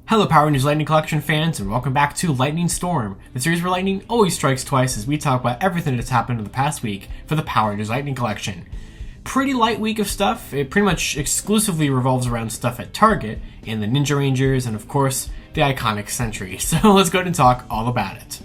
Hello Power Rangers Lightning Collection fans, and welcome back to Lightning Storm, the series where lightning always strikes twice as we talk about everything that's happened in the past week for the Power Rangers Lightning Collection. Pretty light week of stuff. It pretty much exclusively revolves around stuff at Target, and the Ninja Rangers, and of course, the iconic Sentry. So let's go ahead and talk all about it.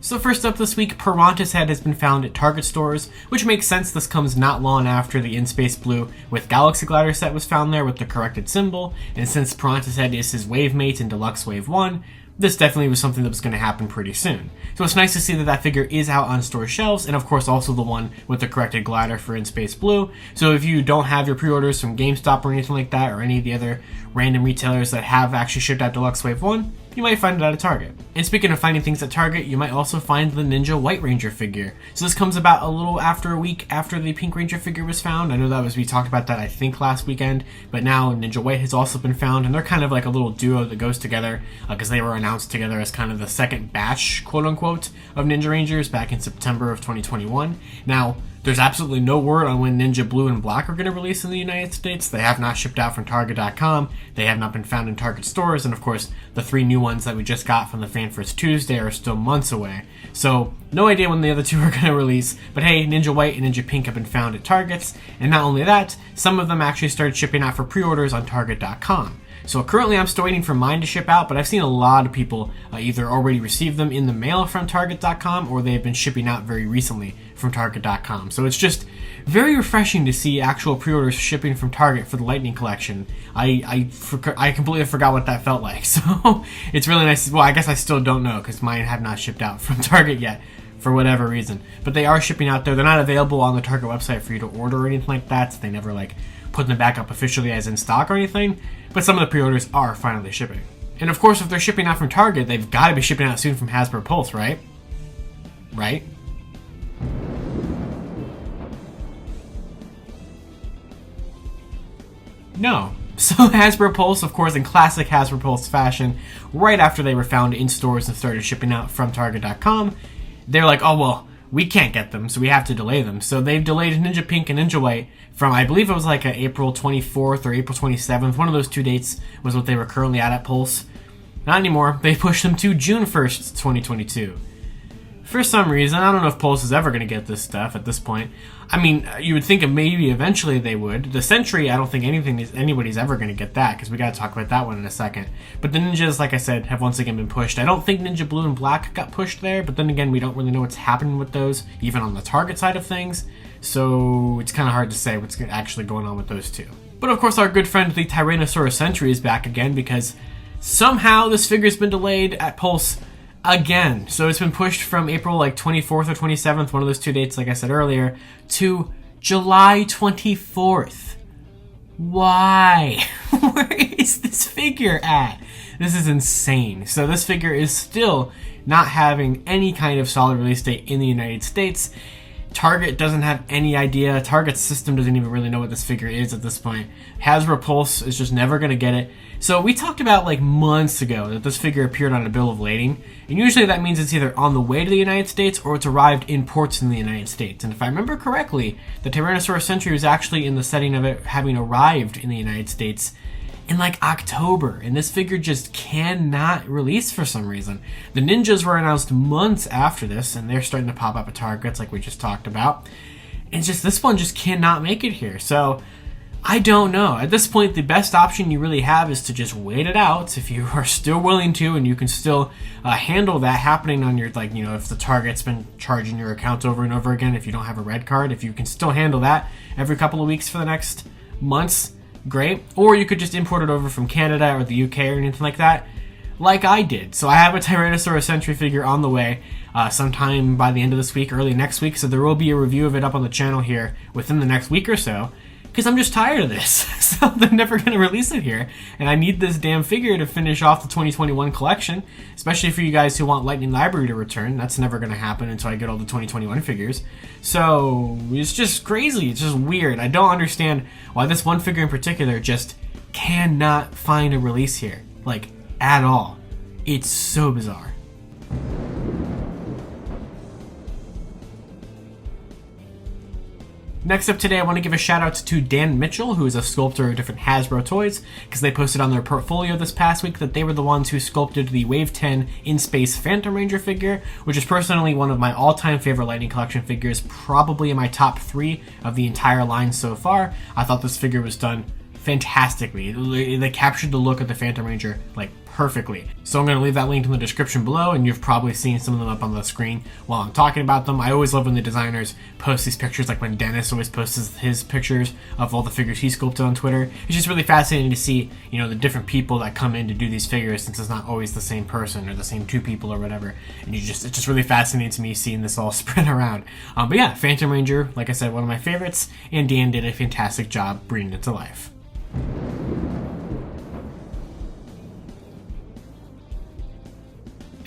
So first up this week, Pirantishead has been found at Target stores, which makes sense. This comes not long after the In Space Blue with Galaxy Glider set was found there with the corrected symbol, and since Pirantishead is his wave mate in Deluxe Wave 1, this definitely was something that was going to happen pretty soon. So it's nice to see that that figure is out on store shelves, and of course also the one with the corrected glider for In Space Blue. So if you don't have your pre-orders from GameStop or anything like that, or any of the other random retailers that have actually shipped out Deluxe Wave 1, you might find it at a Target. And speaking of finding things at Target, you might also find the Ninja White Ranger figure. So this comes about a week after the Pink Ranger figure was found. I know we talked about that I think last weekend, but now Ninja White has also been found, and they're kind of like a little duo that goes together because they were announced together as kind of the second batch, quote unquote, of Ninja Rangers back in September of 2021. Now, there's absolutely no word on when Ninja Blue and Black are going to release in the United States. They have not shipped out from Target.com. They have not been found in Target stores. And of course, the three new ones that we just got from the Fan First Tuesday are still months away. So, no idea when the other two are going to release. But hey, Ninja White and Ninja Pink have been found at Targets. And not only that, some of them actually started shipping out for pre-orders on Target.com. So currently I'm still waiting for mine to ship out, but I've seen a lot of people either already receive them in the mail from Target.com or they've been shipping out very recently from Target.com. So it's just very refreshing to see actual pre-orders shipping from Target for the Lightning Collection. I completely forgot what that felt like. So it's really nice. Well, I guess I still don't know because mine have not shipped out from Target yet for whatever reason. But they are shipping out there. They're not available on the Target website for you to order or anything like that. So they never put them back up officially as in stock or anything, but some of the pre-orders are finally shipping. And of course, if they're shipping out from Target, they've got to be shipping out soon from Hasbro Pulse, right? Right? No. So Hasbro Pulse, of course, in classic Hasbro Pulse fashion, right after they were found in stores and started shipping out from Target.com, they're like, oh well, we can't get them, so we have to delay them. So they've delayed Ninja Pink and Ninja White from, I believe it was like April 24th or April 27th. One of those two dates was what they were currently at Pulse. Not anymore. They pushed them to June 1st, 2022. For some reason, I don't know if Pulse is ever going to get this stuff at this point. I mean, you would think maybe eventually they would. The Sentry, I don't think anybody's ever going to get that, because we got to talk about that one in a second. But the Ninjas, like I said, have once again been pushed. I don't think Ninja Blue and Black got pushed there, but then again, we don't really know what's happening with those, even on the Target side of things. So it's kind of hard to say what's actually going on with those two. But of course, our good friend, the Tyrannosaurus Sentry, is back again, because somehow this figure's been delayed at Pulse again. So it's been pushed from April 24th or 27th, one of those two dates like I said earlier, to July 24th. Why? Where is this figure at? This is insane. So this figure is still not having any kind of solid release date in the United States. Target doesn't have any idea. Target's system doesn't even really know what this figure is at this point. Hasbro Pulse is just never going to get it. So we talked about months ago that this figure appeared on a bill of lading, and usually that means it's either on the way to the United States or it's arrived in ports in the United States. And if I remember correctly, the Tyrannosaurus Sentry was actually in the setting of it having arrived in the United States in October, and this figure just cannot release for some reason. The Ninjas were announced months after this, and they're starting to pop up at Targets like we just talked about. And just this one just cannot make it here. So I don't know. At this point, the best option you really have is to just wait it out if you are still willing to, and you can still handle that happening on your, if the Target's been charging your account over and over again, if you don't have a red card, if you can still handle that every couple of weeks for the next months, great. Or you could just import it over from Canada or the UK or anything like that, like I did. So I have a Tyrannosaurus Sentry figure on the way sometime by the end of this week, early next week, so there will be a review of it up on the channel here within the next week or so, because I'm just tired of this. So they're never going to release it here, and I need this damn figure to finish off the 2021 collection, especially for you guys who want Lightning Library to return. That's never going to happen until I get all the 2021 figures. So it's just crazy. It's just weird. I don't understand why this one figure in particular just cannot find a release here, at all. It's so bizarre. Next up today, I want to give a shout out to Dan Mitchell, who is a sculptor of different Hasbro toys, because they posted on their portfolio this past week that they were the ones who sculpted the Wave 10 In Space Phantom Ranger figure, which is personally one of my all-time favorite Lightning Collection figures, probably in my top 3 of the entire line so far. I thought this figure was done fantastically. They captured the look of the Phantom Ranger like perfectly. So I'm going to leave that link in the description below, and you've probably seen some of them up on the screen while I'm talking about them. I always love when the designers post these pictures, like when Dennis always posts his pictures of all the figures he sculpted on Twitter. It's just really fascinating to see, you know, the different people that come in to do these figures, since it's not always the same person or the same 2 people or whatever. And it's just really fascinating to me seeing this all spread around. But yeah, Phantom Ranger, like I said, one of my favorites, and Dan did a fantastic job bringing it to life.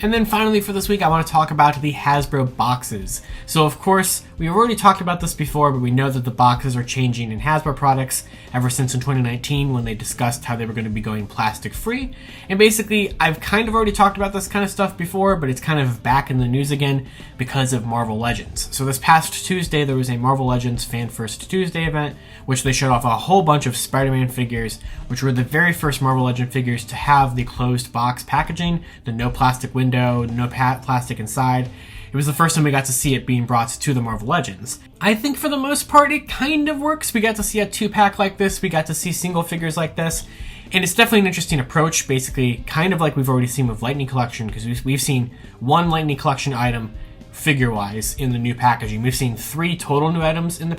And then finally for this week, I want to talk about the Hasbro boxes. So of course, we've already talked about this before, but we know that the boxes are changing in Hasbro products ever since in 2019 when they discussed how they were going to be going plastic free. And basically, I've kind of already talked about this kind of stuff before, but it's kind of back in the news again because of Marvel Legends. So this past Tuesday, there was a Marvel Legends Fan First Tuesday event, which they showed off a whole bunch of Spider-Man figures, which were the very first Marvel Legend figures to have the closed box packaging, the no plastic window, no plastic inside. It was the first time we got to see it being brought to the Marvel Legends. I think for the most part it kind of works. We got to see a 2-pack like this, we got to see single figures like this, and it's definitely an interesting approach, basically kind of like we've already seen with Lightning Collection, because we've seen one Lightning Collection item figure-wise in the new packaging. We've seen 3 total new items in the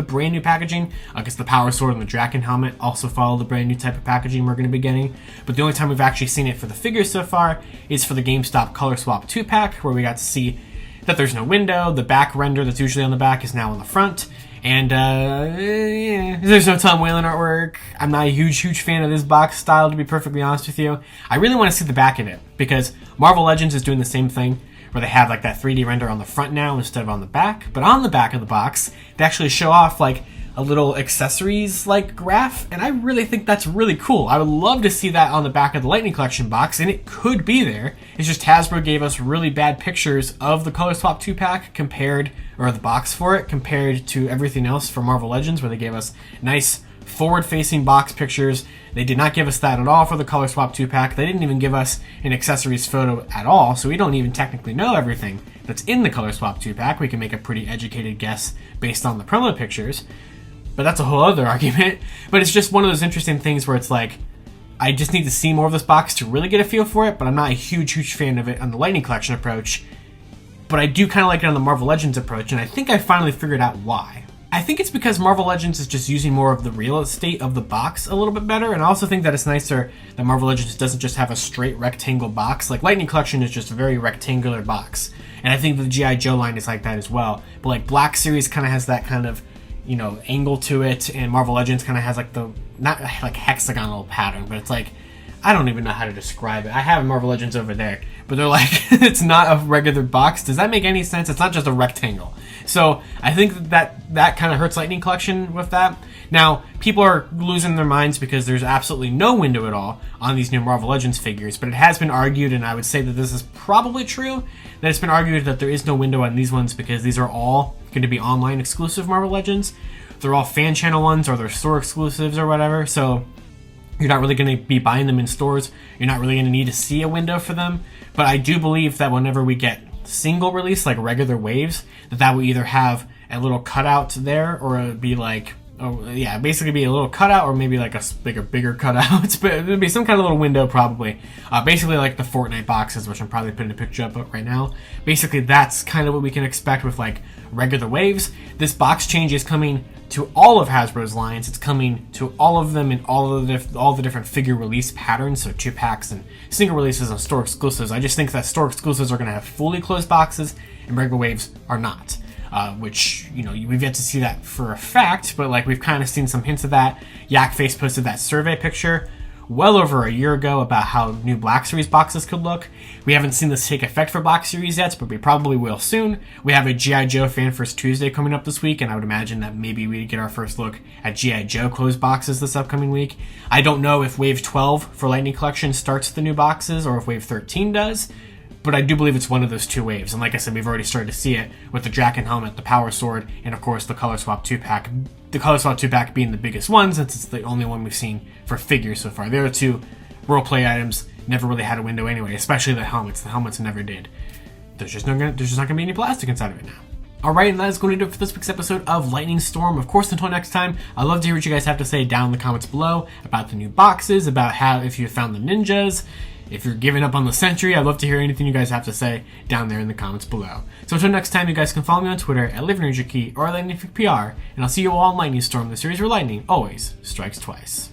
brand new packaging. I guess the Power Sword and the Draken Helmet also follow the brand new type of packaging we're going to be getting. But the only time we've actually seen it for the figures so far is for the GameStop Color Swap 2-pack, where we got to see that there's no window, the back render that's usually on the back is now on the front, and there's no Tom Whalen artwork. I'm not a huge fan of this box style, to be perfectly honest with you. I really want to see the back of it, because Marvel Legends is doing the same thing, where they have like that 3D render on the front now instead of on the back. But on the back of the box, they actually show off like a little accessories like graph, and I really think that's really cool. I would love to see that on the back of the Lightning Collection box, and it could be there. It's just Hasbro gave us really bad pictures of the Color Swap 2-pack compared, or the box for it, compared to everything else for Marvel Legends, where they gave us nice forward-facing box pictures. They did not give us that at all for the Color Swap 2-pack. They didn't even give us an accessories photo at all, so we don't even technically know everything that's in the Color Swap 2-pack. We can make a pretty educated guess based on the promo pictures, but that's a whole other argument. But it's just one of those interesting things where it's like, I just need to see more of this box to really get a feel for it, but I'm not a huge fan of it on the Lightning Collection approach. But I do kind of like it on the Marvel Legends approach, and I think I finally figured out why. I think it's because Marvel Legends is just using more of the real estate of the box a little bit better, and I also think that it's nicer that Marvel Legends doesn't just have a straight rectangle box. Like Lightning Collection is just a very rectangular box, and I think the G.I. Joe line is like that as well. But like Black Series kind of has that kind of, you know, angle to it, and Marvel Legends kind of has like the, not like hexagonal pattern, but it's like, I don't even know how to describe it. I have Marvel Legends over there, but they're like, it's not a regular box. Does that make any sense? It's not just a rectangle. So I think that kind of hurts Lightning Collection with that. Now, people are losing their minds because there's absolutely no window at all on these new Marvel Legends figures, but it has been argued, and I would say that this is probably true, that it's been argued that there is no window on these ones because these are all going to be online exclusive Marvel Legends. They're all fan channel ones, or they're store exclusives or whatever, so you're not really going to be buying them in stores. You're not really going to need to see a window for them. But I do believe that whenever we get single release, like regular waves, that will either have a little cutout there, or it'd be like, basically be a little cutout, or maybe like a bigger cutout. But it'd be some kind of little window probably. Basically like the Fortnite boxes, which I'm probably putting a picture up right now. Basically that's kind of what we can expect with like regular waves. This box change is coming to all of Hasbro's lines. It's coming to all of them in all the different figure release patterns, so 2-packs and single releases and store exclusives. I just think that store exclusives are going to have fully closed boxes, and regular waves are not. Which, you know, we've yet to see that for a fact, but like we've kind of seen some hints of that. Yakface posted that survey picture well over a year ago about how new Black Series boxes could look. We haven't seen this take effect for Black Series yet, but we probably will soon. We have a G.I. Joe Fan First Tuesday coming up this week, and I would imagine that maybe we get our first look at G.I. Joe closed boxes this upcoming week. I don't know if Wave 12 for Lightning Collection starts the new boxes, or if Wave 13 does, but I do believe it's one of those two waves. And like I said, we've already started to see it with the Draken helmet, the Power Sword, and of course the Color Swap 2-pack. The Color Swap 2-pack being the biggest one, since it's the only one we've seen for figures so far. The other two roleplay items never really had a window anyway, especially the helmets. The helmets never did. There's just not gonna be any plastic inside of it now. Alright, and that is going to do it for this week's episode of Lightning Storm. Of course, until next time, I'd love to hear what you guys have to say down in the comments below about the new boxes, about how, if you found the ninjas, if you're giving up on the Sentry. I'd love to hear anything you guys have to say down there in the comments below. So until next time, you guys can follow me on Twitter at LivingRangerKey or LightningPR, and I'll see you all in Lightning Storm, the series where lightning always strikes twice.